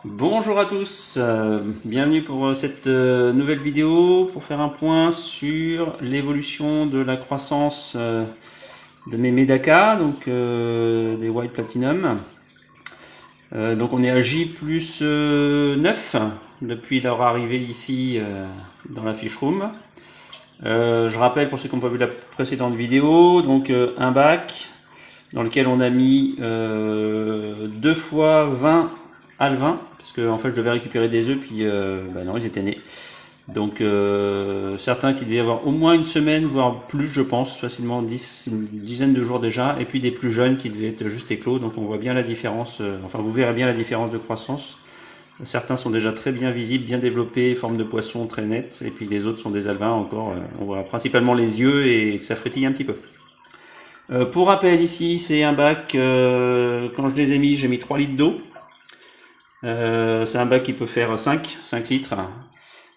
Bonjour à tous, bienvenue pour cette nouvelle vidéo pour faire un point sur l'évolution de la croissance de mes Medaka, donc des White Platinum. Donc on est à J plus 9 depuis leur arrivée ici dans la fiche room. Je rappelle pour ceux qui n'ont pas vu la précédente vidéo, donc un bac dans lequel on a mis 2 fois 20 alevins, parce que en fait je devais récupérer des œufs, puis non, ils étaient nés. Donc certains qui devaient avoir au moins une semaine, voire plus, je pense, facilement une dizaine de jours déjà, et puis des plus jeunes qui devaient être juste éclos. Donc on voit bien la différence, enfin vous verrez bien la différence de croissance. Certains sont déjà très bien visibles, bien développés, forme de poisson très nette, et puis les autres sont des alevins encore. On voit principalement les yeux et que ça frétille un petit peu. Pour rappel ici, c'est un bac, quand je les ai mis, j'ai mis 3 litres d'eau. C'est un bac qui peut faire 5 litres,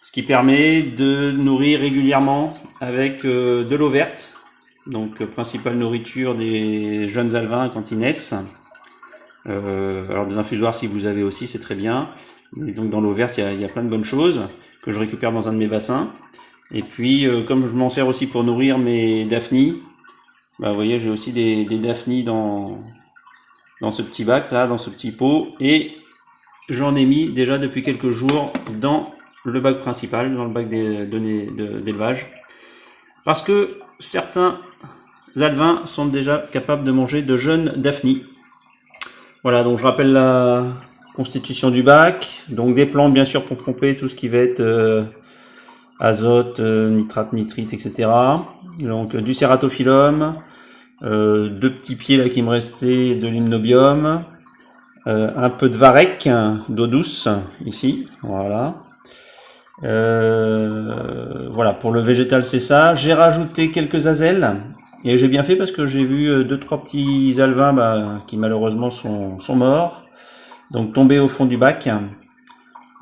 ce qui permet de nourrir régulièrement avec de l'eau verte, donc principale nourriture des jeunes alevins quand ils naissent. Alors des infusoires si vous avez aussi, c'est très bien. Et donc dans l'eau verte, il y a plein de bonnes choses que je récupère dans un de mes bassins. Et puis comme je m'en sers aussi pour nourrir mes daphnies, vous voyez, j'ai aussi des daphnies dans ce petit bac là, dans ce petit pot, et j'en ai mis déjà depuis quelques jours dans le bac principal, dans le bac d'élevage, parce que certains alevins sont déjà capables de manger de jeunes daphnies. Voilà, donc je rappelle la constitution du bac, donc des plantes bien sûr pour pomper tout ce qui va être azote, nitrate, nitrite, etc. Donc du cératophyllum, 2 petits pieds là qui me restaient de l'hypnobium, un peu de varech, d'eau douce ici, voilà. Voilà, pour le végétal c'est ça. J'ai rajouté quelques azelles et j'ai bien fait parce que j'ai vu 2-3 petits alevins qui malheureusement sont morts, donc tombés au fond du bac.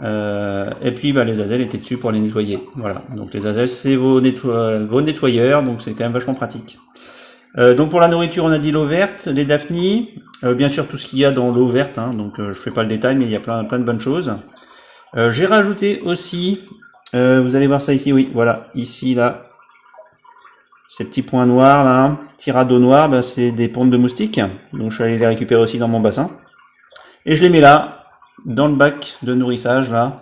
Et puis les azelles étaient dessus pour les nettoyer. Voilà, donc les azelles c'est vos nettoyeurs, donc c'est quand même vachement pratique. Donc pour la nourriture, on a dit l'eau verte, les daphnies, bien sûr tout ce qu'il y a dans l'eau verte, hein, donc je fais pas le détail, mais il y a plein de bonnes choses. J'ai rajouté aussi, vous allez voir ça ici, oui, voilà, ici là, ces petits points noirs là, petits radeaux noirs, c'est des pontes de moustiques, donc je suis allé les récupérer aussi dans mon bassin, et je les mets là, dans le bac de nourrissage là,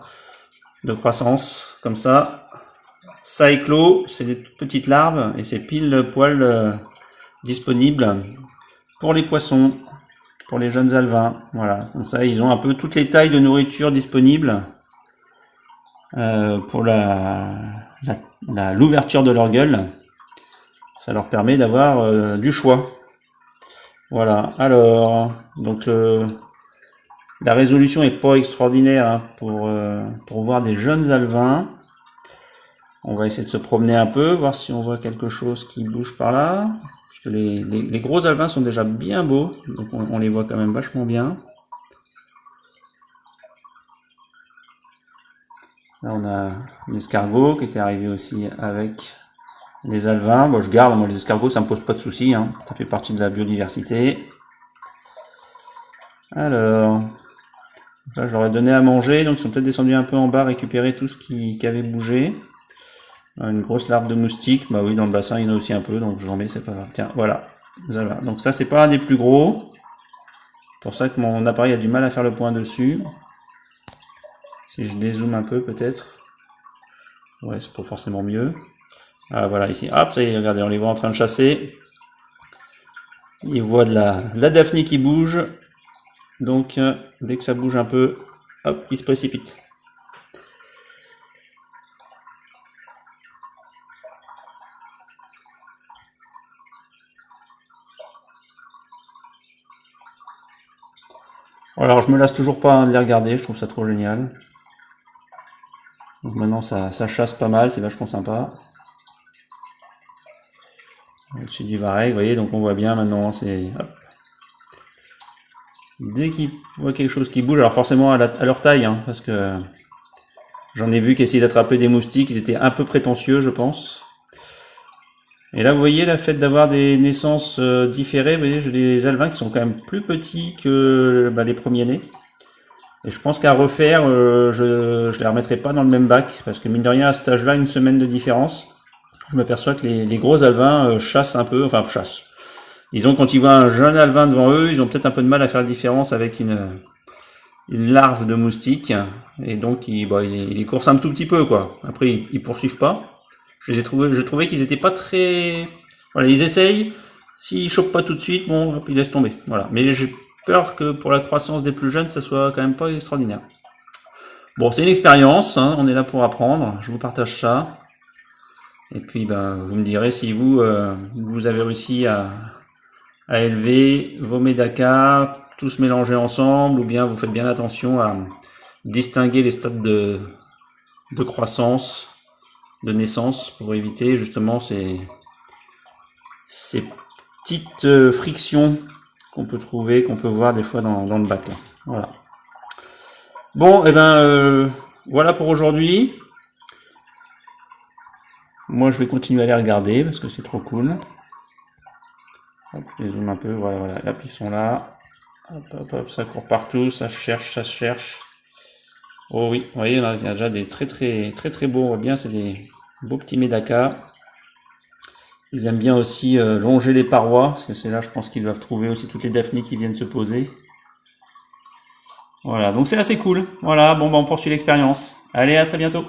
de croissance, comme ça éclot, c'est des petites larves, et c'est pile poil disponible pour les poissons, pour les jeunes alevins. Voilà, comme ça ils ont un peu toutes les tailles de nourriture disponibles pour l'ouverture de leur gueule. Ça leur permet d'avoir du choix. Voilà, alors donc la résolution est pas extraordinaire hein, pour voir des jeunes alevins. On va essayer de se promener un peu, voir si on voit quelque chose qui bouge par là. Parce que les gros alevins sont déjà bien beaux, donc on les voit quand même vachement bien. Là on a l'escargot qui était arrivé aussi avec les alevins. Bon, je garde, moi les escargots ça me pose pas de soucis, hein. Ça fait partie de la biodiversité. Alors, là je leur ai donné à manger, donc ils sont peut-être descendus un peu en bas, récupérer tout ce qui avait bougé. Une grosse larve de moustique, bah oui dans le bassin il y en a aussi un peu, donc j'en mets, c'est pas grave. Tiens, voilà. Donc ça c'est pas un des plus gros. Pour ça que mon appareil a du mal à faire le point dessus. Si je dézoome un peu peut-être. Ouais, c'est pas forcément mieux. Ah, voilà, ici, hop, ça y est, regardez, on les voit en train de chasser. Ils voient de la daphnie qui bouge. Donc, dès que ça bouge un peu, hop, ils se précipitent. Alors, je me lasse toujours pas de les regarder, je trouve ça trop génial. Donc maintenant, ça chasse pas mal, c'est vachement sympa. Au-dessus du varech, vous voyez, donc on voit bien maintenant, c'est... Dès qu'ils voient quelque chose qui bouge, alors forcément à leur taille, hein, parce que j'en ai vu qui essayaient d'attraper des moustiques, ils étaient un peu prétentieux, je pense. Et là, vous voyez, le fait d'avoir des naissances différées, vous voyez, j'ai des alevins qui sont quand même plus petits que les premiers nés. Et je pense qu'à refaire, je les remettrai pas dans le même bac, parce que mine de rien, à cet âge-là, une semaine de différence, je m'aperçois que les gros alevins chassent un peu, enfin chassent. Disons, quand ils voient un jeune alevin devant eux, ils ont peut-être un peu de mal à faire la différence avec une larve de moustique, et donc ils les coursent un tout petit peu, quoi. Après, ils poursuivent pas. Je trouvais qu'ils étaient pas très... Voilà, ils essayent, s'ils chopent pas tout de suite, bon, hop, ils laissent tomber. Voilà. Mais j'ai peur que pour la croissance des plus jeunes, ça soit quand même pas extraordinaire. Bon, c'est une expérience, hein, on est là pour apprendre, je vous partage ça. Et puis, ben, vous me direz si vous avez réussi à élever vos médacas, tous mélangés ensemble, ou bien vous faites bien attention à distinguer les stades de croissance, de naissance, pour éviter justement ces petites frictions qu'on peut trouver, qu'on peut voir des fois dans le bac. Là. Voilà. Bon, et ben voilà pour aujourd'hui. Moi, je vais continuer à les regarder parce que c'est trop cool. Hop, je les zoome un peu. Voilà, voilà. Hop, ils sont là. Hop, hop, hop, ça court partout, ça se cherche, ça se cherche. Oh oui, vous voyez, il y a déjà des très beaux. On voit bien, c'est des beaux petits médacas. Ils aiment bien aussi longer les parois, parce que c'est là, je pense qu'ils doivent trouver aussi toutes les daphnées qui viennent se poser. Voilà, donc c'est assez cool. Voilà, bon, ben on poursuit l'expérience. Allez, à très bientôt.